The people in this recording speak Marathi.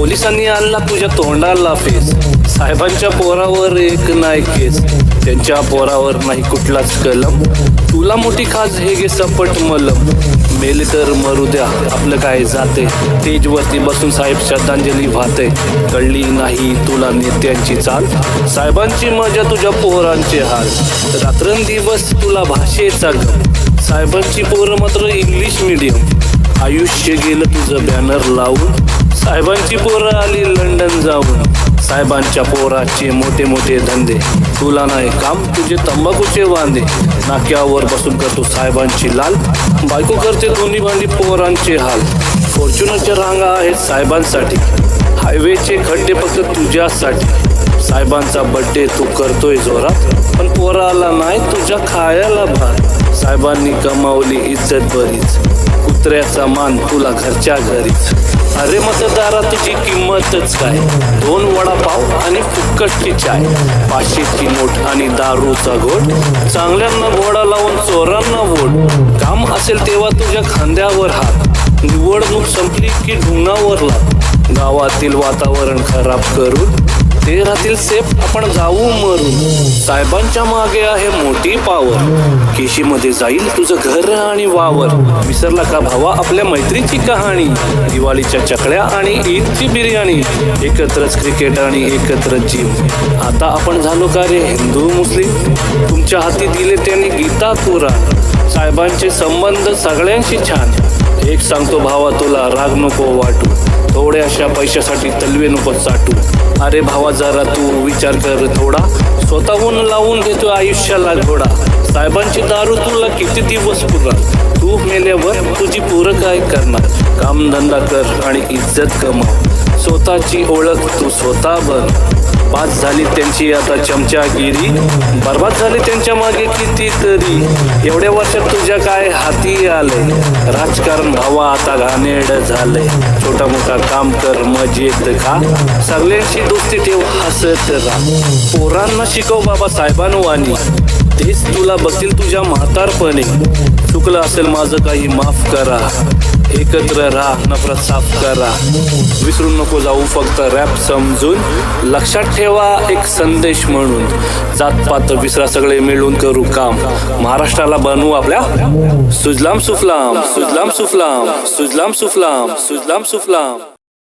पोलिसांनी आणला तुझ्या तोंडाला फेस. साहेबांच्या पोरावर एक नाही केस, त्यांच्या पोरावर नाही कुठलाच कलम. तुला मोठी खाज हे गे सपट मलम. मेले तर मरू द्या, आपलं काय जाते. स्टेजवरती बसून साहेब श्रद्धांजली वाहते. कळली नाही तुला नेत्यांची चाल, साहेबांची मजा तुझ्या पोरांचे हाल. रात्रंदिवस तुला भाषेचा गम, साहेबांची पोरं मात्र इंग्लिश मीडियम. आयुष्य गेलं तुझं बॅनर लावून, साहेबांची पोरं आली लंडन जाऊन. साहेबांच्या पोराचे मोठे मोठे धंदे, तुला नाही काम तुझे तंबाखूचे वांदे. नाक्यावर बसून करतो साहेबांची लाल, बायको करते दोन्ही भांडी पोरांचे हाल. फॉर्च्युनरच्या रांगा आहेत साहेबांसाठी, हायवेचे खड्डे फक्त तुझ्यासाठी. साहेबांचा बड्डे तू करतोय जोरात, पण पोराला नाही तुझ्या खायला भात. साहेबांनी कमावली इज्जत बरीच, कुत्र्याचा मान तुला घरच्या घरीच. अरे मतदारा तुझी किंमतच काय, 2 वडापाव आणि फुक्कटची चाय. 500ची नोट आणि दारूचा घोट, चांगल्यांना घोडा लावून चोरांना वोट. काम असेल तेव्हा तुझ्या खांद्यावर हात, निवडणूक संपली की ढुंगावर लात. गावातील वातावरण खराब करून ते राहतील सेफ, आपण जाऊ मरून. साहेबांच्या मागे आहे मोठी पावर, केशीमध्ये जाईल तुझं घर आणि वावर. विसरला का भावा आपल्या मैत्रीची कहाणी, दिवाळीच्या चकल्या आणि ईदची बिर्याणी. एकत्रच क्रिकेट आणि एकत्रच जिम. आता आपण झालो का रे हिंदू मुस्लिम, तुमच्या हाती दिले त्यांनी गीता कुराण. साहेबांचे संबंध सगळ्यांशी छान. एक सांगतो भावा तुला राग नको वाटू, थोड्याशा पैशासाठी तलवे नको चाटू. अरे भावा जरा तू विचार कर थोडा, स्वतःहून लावून घेतो आयुष्याला घोडा. साहेबांची दारू तुला किती दिवस पुरणार, तू मेल्यावर तुझी पोरं काय करणार. कामधंदा कर आणि इज्जत कमाव, स्वतःची ओळख तू स्वतः बन. पास झाली त्यांची आता चमचागिरी, बर्बाद झाली त्यांच्या मागे किती तरी. एवढ्या वर्षात तुझ्या काय हाती आलंय, राजकारण भावा आता घाणेरडं झालंय. छोटा मोठा काम कर मजेत खा, सगळ्यांशी दोस्ती ठेव हसत राहा. पोरांना शिकव बाबा साहेबांवानी, तेच तुला बघतील तुझ्या म्हातारपणी. चुकलं असेल माझं काही माफ करा, एकत्र राहा नफरत साफ करा. विसरून नको जाऊ फक्त रॅप समजून, लक्षात ठेवा एक संदेश म्हणून. जातपात विसरा सगळे मिळून करू काम, महाराष्ट्राला बनवू आपल्या सुजलाम सुफलाम. सुजलाम सुफलाम, सुजलाम सुफलाम, सुजलाम सुफलाम.